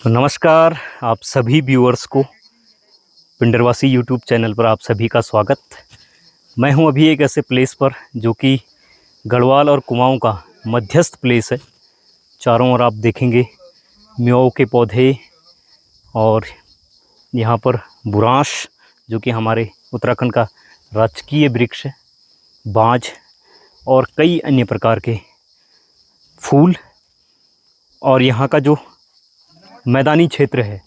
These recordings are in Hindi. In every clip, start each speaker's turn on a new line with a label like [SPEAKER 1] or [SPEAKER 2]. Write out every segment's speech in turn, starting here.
[SPEAKER 1] तो नमस्कार आप सभी व्यूअर्स को पिंडरवासी यूट्यूब चैनल पर आप सभी का स्वागत। मैं हूं अभी एक ऐसे प्लेस पर जो कि गढ़वाल और कुमाऊं का मध्यस्थ प्लेस है। चारों ओर आप देखेंगे म्याऊ के पौधे और यहां पर बुरांश जो कि हमारे उत्तराखंड का राजकीय वृक्ष है, बांज और कई अन्य प्रकार के फूल। और यहाँ का जो मैदानी क्षेत्र है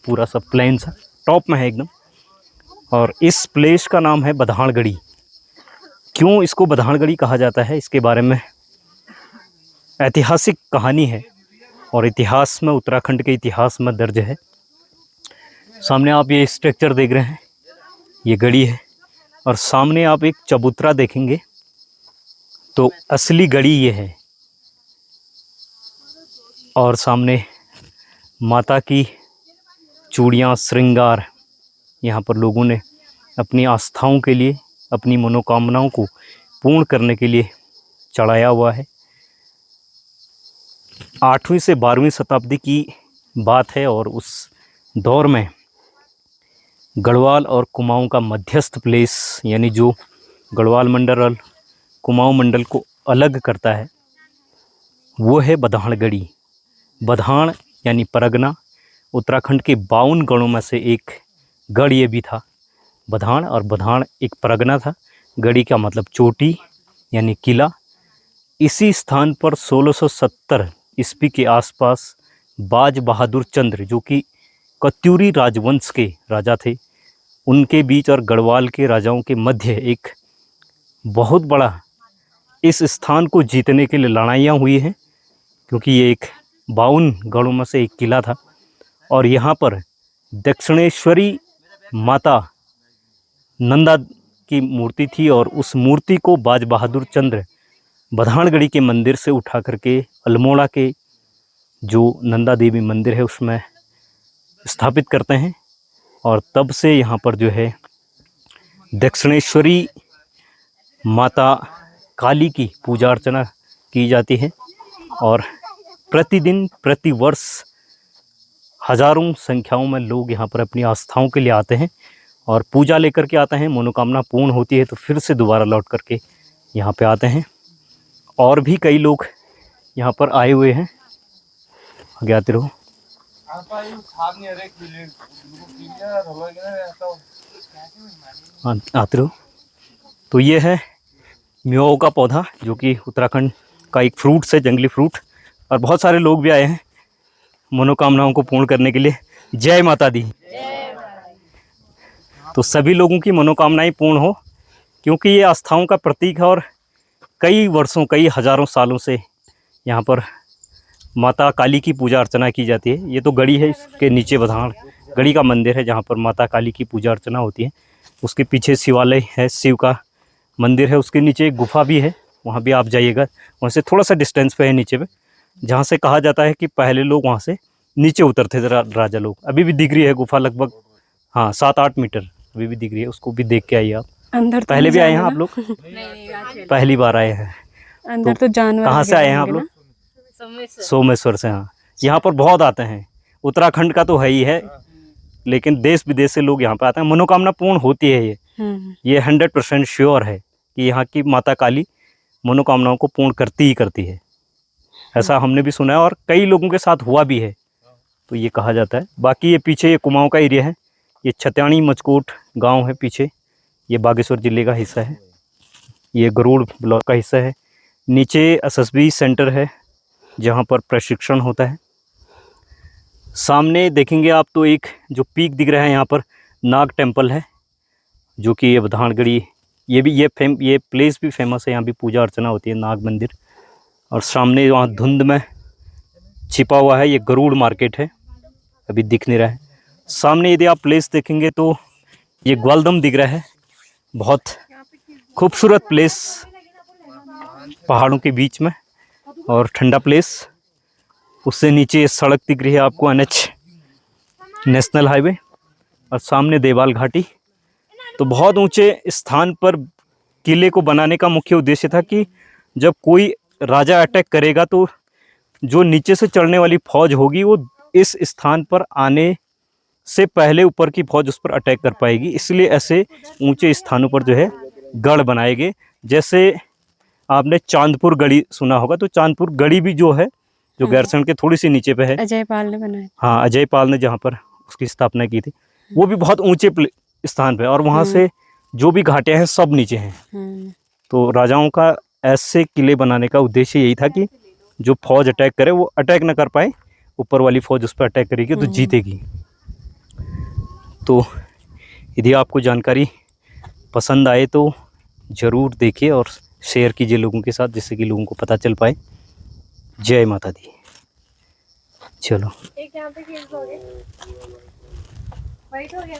[SPEAKER 1] पूरा सब प्लेन सा टॉप में है एकदम। और इस प्लेस का नाम है बधाणगढ़ी। क्यों इसको बधाणगढ़ी कहा जाता है, इसके बारे में ऐतिहासिक कहानी है और इतिहास में उत्तराखंड के इतिहास में दर्ज है। सामने आप ये स्ट्रक्चर देख रहे हैं, ये गढ़ी है और सामने आप एक चबूतरा देखेंगे तो असली गढ़ी ये है। और सामने माता की चूड़ियाँ श्रृंगार यहाँ पर लोगों ने अपनी आस्थाओं के लिए, अपनी मनोकामनाओं को पूर्ण करने के लिए चढ़ाया हुआ है। 8वीं से 12वीं शताब्दी की बात है और उस दौर में गढ़वाल और कुमाऊं का मध्यस्थ प्लेस, यानी जो गढ़वाल मंडल और कुमाऊं मंडल को अलग करता है, वो है बधाणगढ़ी। बधाण यानी परगना, उत्तराखंड के 52 गढ़ों में से एक गढ़ ये भी था बधाण। और बधाण एक परगना था। गढ़ी का मतलब चोटी यानी किला। इसी स्थान पर 1670 ईस्वी के आसपास बाज बहादुर चंद्र जो कि कत्यूरी राजवंश के राजा थे, उनके बीच और गढ़वाल के राजाओं के मध्य एक बहुत बड़ा इस स्थान को जीतने के लिए लड़ाइयाँ हुई हैं, क्योंकि ये एक 52 गढ़ों में से एक किला था। और यहाँ पर दक्षिणेश्वरी माता नंदा की मूर्ति थी और उस मूर्ति को बाज बहादुर चंद्र बधाणगढ़ी के मंदिर से उठा करके अल्मोड़ा के जो नंदा देवी मंदिर है उसमें स्थापित करते हैं। और तब से यहाँ पर जो है दक्षिणेश्वरी माता काली की पूजा अर्चना की जाती है। और प्रतिदिन प्रतिवर्ष हजारों संख्याओं में लोग यहाँ पर अपनी आस्थाओं के लिए आते हैं और पूजा लेकर के आते हैं। मनोकामना पूर्ण होती है तो फिर से दोबारा लौट करके यहाँ पे आते हैं। और भी कई लोग यहाँ पर आए हुए हैं। आगे आते रहो। आते रहो। तो ये है म्याऊ का पौधा जो कि उत्तराखंड का एक फ्रूट्स है, जंगली फ्रूट। और बहुत सारे लोग भी आए हैं मनोकामनाओं को पूर्ण करने के लिए। जय माता दी। तो सभी लोगों की मनोकामनाएं पूर्ण हो, क्योंकि ये आस्थाओं का प्रतीक है और कई वर्षों, कई हजारों सालों से यहाँ पर माता काली की पूजा अर्चना की जाती है। ये तो गढ़ी है, इसके नीचे बधाणगढ़ी का मंदिर है जहाँ पर माता काली की पूजा अर्चना होती है। उसके पीछे शिवालय है, शिव का मंदिर है। उसके नीचे एक गुफा भी है, वहाँ भी आप जाइएगा। वहाँ से थोड़ा सा डिस्टेंस पे है नीचे पे, जहाँ से कहा जाता है कि पहले लोग वहाँ से नीचे उतरते थे राजा लोग। अभी भी दिख रही है गुफा, लगभग 7-8 मीटर अभी भी दिख रही है। उसको भी देख के आइए आप। अंदर तो पहले भी आए हैं आप लोग? नहीं, पहली बार आए हैं। अंदर तो जानवर कहाँ से आए हैं आप लोग? सोमेश्वर से। हाँ, यहाँ पर बहुत आते हैं। उत्तराखंड का तो है ही है, लेकिन देश विदेश से लोग यहाँ पे आते हैं। मनोकामना पूर्ण होती है। ये 100% श्योर है कि यहाँ की माता काली मनोकामनाओं को पूर्ण करती ही करती है। ऐसा हमने भी सुना है और कई लोगों के साथ हुआ भी है, तो ये कहा जाता है। बाकी ये पीछे ये कुमाऊं का एरिया है, ये छत्याणी मचकोट गांव है पीछे, ये बागेश्वर जिले का हिस्सा है। ये गरुड़ ब्लॉक का हिस्सा है। नीचे एसएसबी सेंटर है जहां पर प्रशिक्षण होता है। सामने देखेंगे आप तो एक जो पीक दिख रहा है, यहाँ पर नाग टेम्पल है जो कि ये बधाणगढ़ी, ये भी ये प्लेस भी फेमस है। यहाँ भी पूजा अर्चना होती है, नाग मंदिर। और सामने वहाँ धुंध में छिपा हुआ है ये गरुड़ मार्केट है, अभी दिख नहीं रहा है। सामने यदि आप प्लेस देखेंगे तो ये ग्वालदम दिख रहा है, बहुत खूबसूरत प्लेस पहाड़ों के बीच में और ठंडा प्लेस। उससे नीचे सड़क दिख रही है आपको, NH नेशनल हाईवे। और सामने देवाल घाटी। तो बहुत ऊंचे स्थान पर किले को बनाने का मुख्य उद्देश्य था कि जब कोई राजा अटैक करेगा तो जो नीचे से चढ़ने वाली फौज होगी वो इस स्थान पर आने से पहले ऊपर की फौज उस पर अटैक कर पाएगी, इसलिए ऐसे ऊंचे स्थानों पर जो है गढ़ बनाए गए। जैसे आपने चांदपुर गढ़ी सुना होगा, तो चांदपुर गढ़ी भी जो है, जो गैरसैंण के थोड़ी सी नीचे पे है,
[SPEAKER 2] अजय पाल ने बनाया।
[SPEAKER 1] हाँ, अजय पाल ने जहाँ पर उसकी स्थापना की थी, वो भी बहुत ऊंचे स्थान पे, और वहाँ से जो भी घाटियाँ हैं सब नीचे हैं। तो राजाओं का ऐसे किले बनाने का उद्देश्य यही था कि जो फौज अटैक करे वो अटैक ना कर पाए, ऊपर वाली फौज उस पर अटैक करेगी तो जीतेगी। तो यदि आपको जानकारी पसंद आए तो ज़रूर देखिए और शेयर कीजिए लोगों के साथ, जिससे कि लोगों को पता चल पाए। जय माता दी। चलो,
[SPEAKER 2] एक यहाँ पे खेल हो गया, वाइट हो गया।